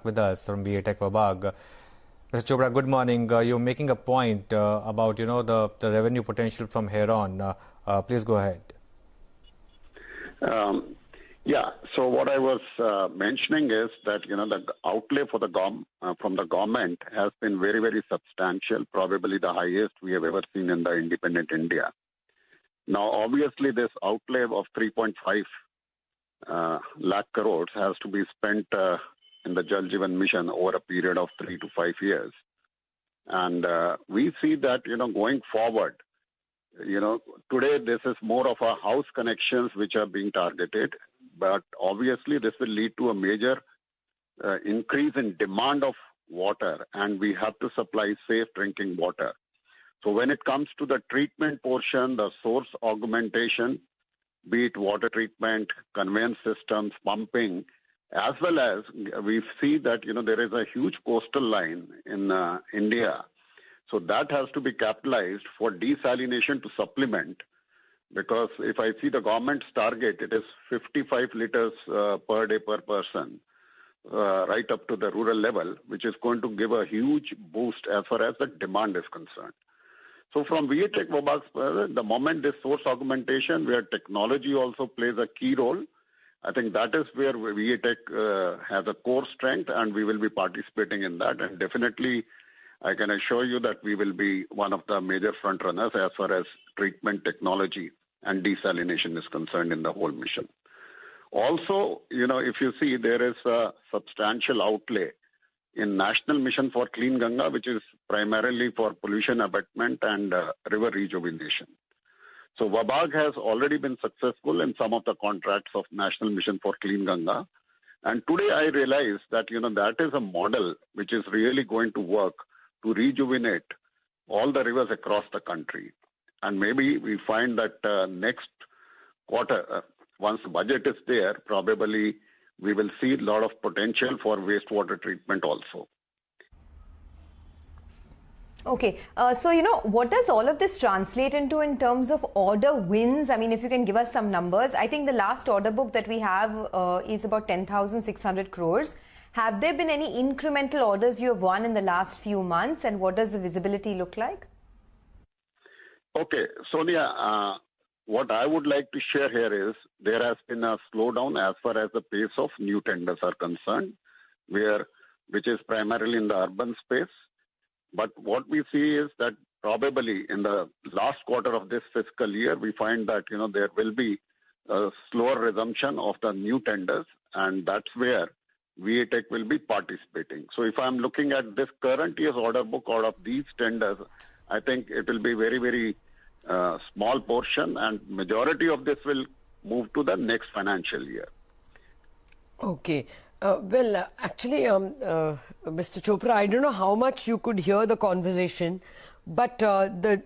with us from VA Tech Vibhag. Mr. Chopra, good morning. You're making a point about the revenue potential from here on. Please go ahead. Yeah. So what I was mentioning is that the outlay for from the government has been very, very substantial, probably the highest we have ever seen in the independent India. Now, obviously, this outlay of 3.5 lakh crores has to be spent in the Jal Jeevan Mission over a period of 3 to 5 years. And we see that, going forward, today this is more of a house connections which are being targeted, but obviously this will lead to a major increase in demand of water, and we have to supply safe drinking water. So when it comes to the treatment portion, the source augmentation, be it water treatment, conveyance systems, pumping, as well as we see that, there is a huge coastal line in India. So that has to be capitalized for desalination to supplement, because if I see the government's target, it is 55 liters per day per person, right up to the rural level, which is going to give a huge boost as far as the demand is concerned. So from VA Tech Vibhag, the moment this source augmentation, where technology also plays a key role, I think that is where VA Tech has a core strength, and we will be participating in that. And definitely, I can assure you that we will be one of the major front runners as far as treatment technology and desalination is concerned in the whole mission. Also, if you see, there is a substantial outlay in National Mission for Clean Ganga, which is primarily for pollution abatement and river rejuvenation. So Vibhag has already been successful in some of the contracts of National Mission for Clean Ganga. And today I realize that, that is a model which is really going to work to rejuvenate all the rivers across the country. And maybe we find that next quarter, once the budget is there, probably we will see a lot of potential for wastewater treatment also. Okay, so what does all of this translate into in terms of order wins? I mean, if you can give us some numbers. I think the last order book that we have is about 10,600 crores. Have there been any incremental orders you have won in the last few months, and what does the visibility look like? Okay, Sonia, what I would like to share here is there has been a slowdown as far as the pace of new tenders are concerned, which is primarily in the urban space. But what we see is that probably in the last quarter of this fiscal year, we find that, there will be a slower resumption of the new tenders, and that's where VA Tech will be participating. So if I'm looking at this current year's order book out of these tenders, I think it will be very, very small portion, and majority of this will move to the next financial year. Okay. Actually, Mr. Chopra, I don't know how much you could hear the conversation, but the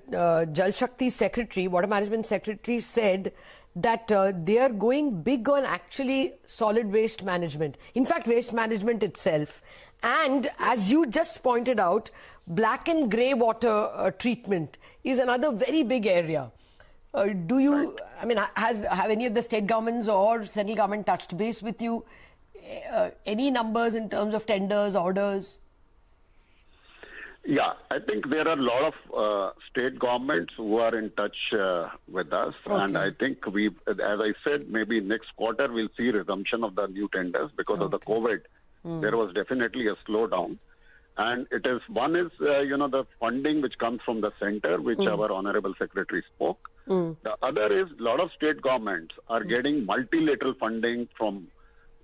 Jal Shakti Secretary, Water Management Secretary, said that they are going big on actually solid waste management. In fact, waste management itself. And as you just pointed out, black and grey water treatment is another very big area. Have any of the state governments or central government touched base with you? Any numbers in terms of tenders, orders? Yeah, I think there are a lot of state governments who are in touch with us. Okay. And I think as I said, maybe next quarter we'll see resumption of the new tenders because of the COVID. There was definitely a slowdown. And one is the funding which comes from the center, which our Honorable Secretary spoke. The other is a lot of state governments are getting multilateral funding from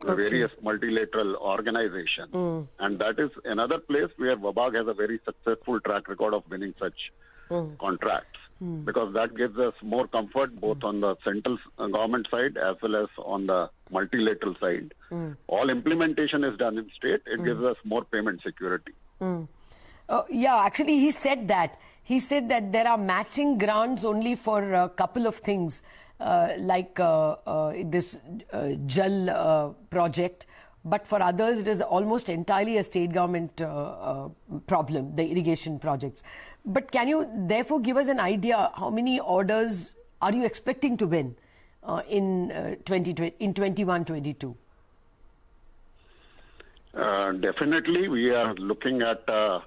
various multilateral organizations. And that is another place where Vibhag has a very successful track record of winning such contracts. Because that gives us more comfort both on the central government side as well as on the multilateral side. All implementation is done in state. It gives us more payment security. Yeah, actually he said that. He said that there are matching grants only for a couple of things, like this Jal project. But for others, it is almost entirely a state government problem, the irrigation projects. But can you therefore give us an idea how many orders are you expecting to win in 21-22? Definitely, we are looking at a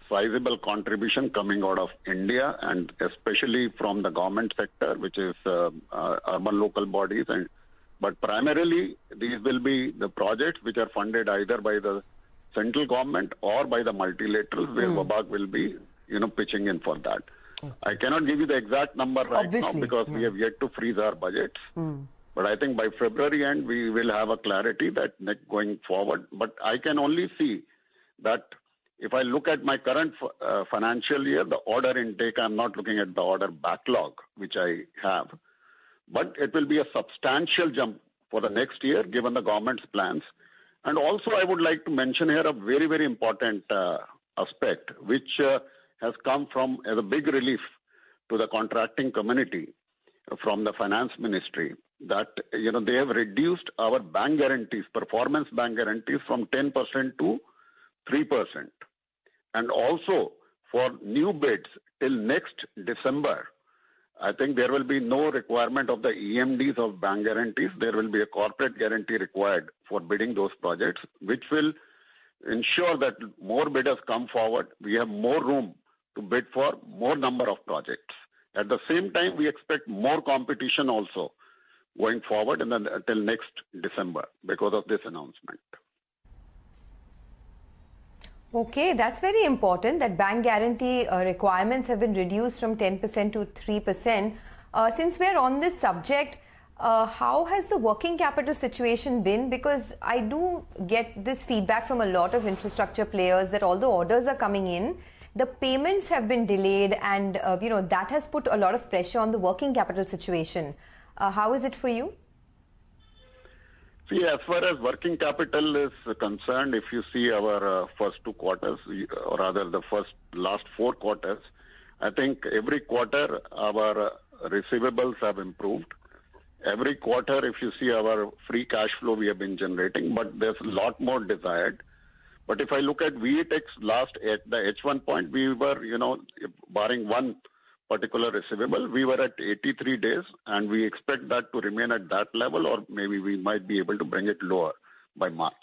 sizable contribution coming out of India, and especially from the government sector, which is urban local bodies. But primarily, these will be the projects which are funded either by the central government or by the multilaterals, where WABAG will be, pitching in for that. I cannot give you the exact number right now because we have yet to freeze our budgets. But I think by February end, we will have a clarity that going forward. But I can only see that if I look at my current financial year, the order intake, I'm not looking at the order backlog, which I have. But it will be a substantial jump for the next year, given the government's plans. And also, I would like to mention here a very, very important aspect, which has come from as a big relief to the contracting community from the finance ministry, that they have reduced our bank guarantees, performance bank guarantees, from 10% to 3%. And also for new bids till next December, I think there will be no requirement of the EMDs of bank guarantees. There will be a corporate guarantee required for bidding those projects, which will ensure that more bidders come forward. We have more room to bid for more number of projects. At the same time, we expect more competition also going forward till next December because of this announcement. Okay, that's very important that bank guarantee requirements have been reduced from 10% to 3%. Since we're on this subject, how has the working capital situation been? Because I do get this feedback from a lot of infrastructure players that although orders are coming in, the payments have been delayed, and that has put a lot of pressure on the working capital situation. How is it for you? See, as far as working capital is concerned, if you see our first 2 quarters, or rather the last 4 quarters, I think every quarter our receivables have improved. Every quarter, if you see our free cash flow, we have been generating, but there's a lot more desired. But if I look at VETEX at the H1 point, we were, barring one particular receivable, we were at 83 days, and we expect that to remain at that level, or maybe we might be able to bring it lower by March.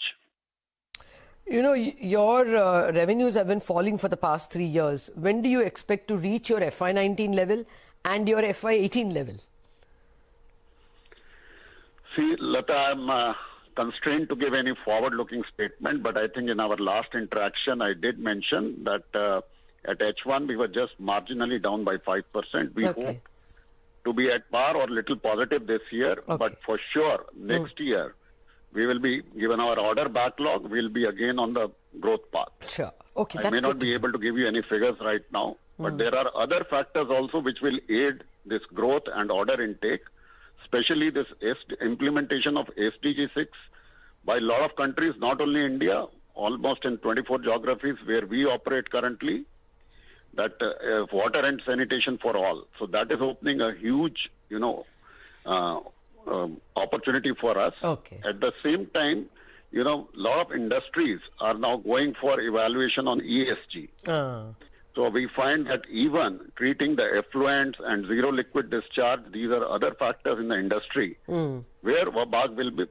Your revenues have been falling for the past 3 years. When do you expect to reach your FY19 level and your FY18 level? See, Lata, I'm constrained to give any forward-looking statement, but I think in our last interaction, I did mention that at H1, we were just marginally down by 5%. We hope to be at par or little positive this year, but for sure, next year, we will be, given our order backlog, we'll be again on the growth path. Sure. Okay, I may not be able to give you any figures right now, but there are other factors also which will aid this growth and order intake, especially this implementation of SDG 6 by a lot of countries, not only India, almost in 24 geographies where we operate currently, that water and sanitation for all. So that is opening a huge, opportunity for us. At the same time, a lot of industries are now going for evaluation on ESG. So we find that even treating the effluents and zero liquid discharge, these are other factors in the industry where WABAG will be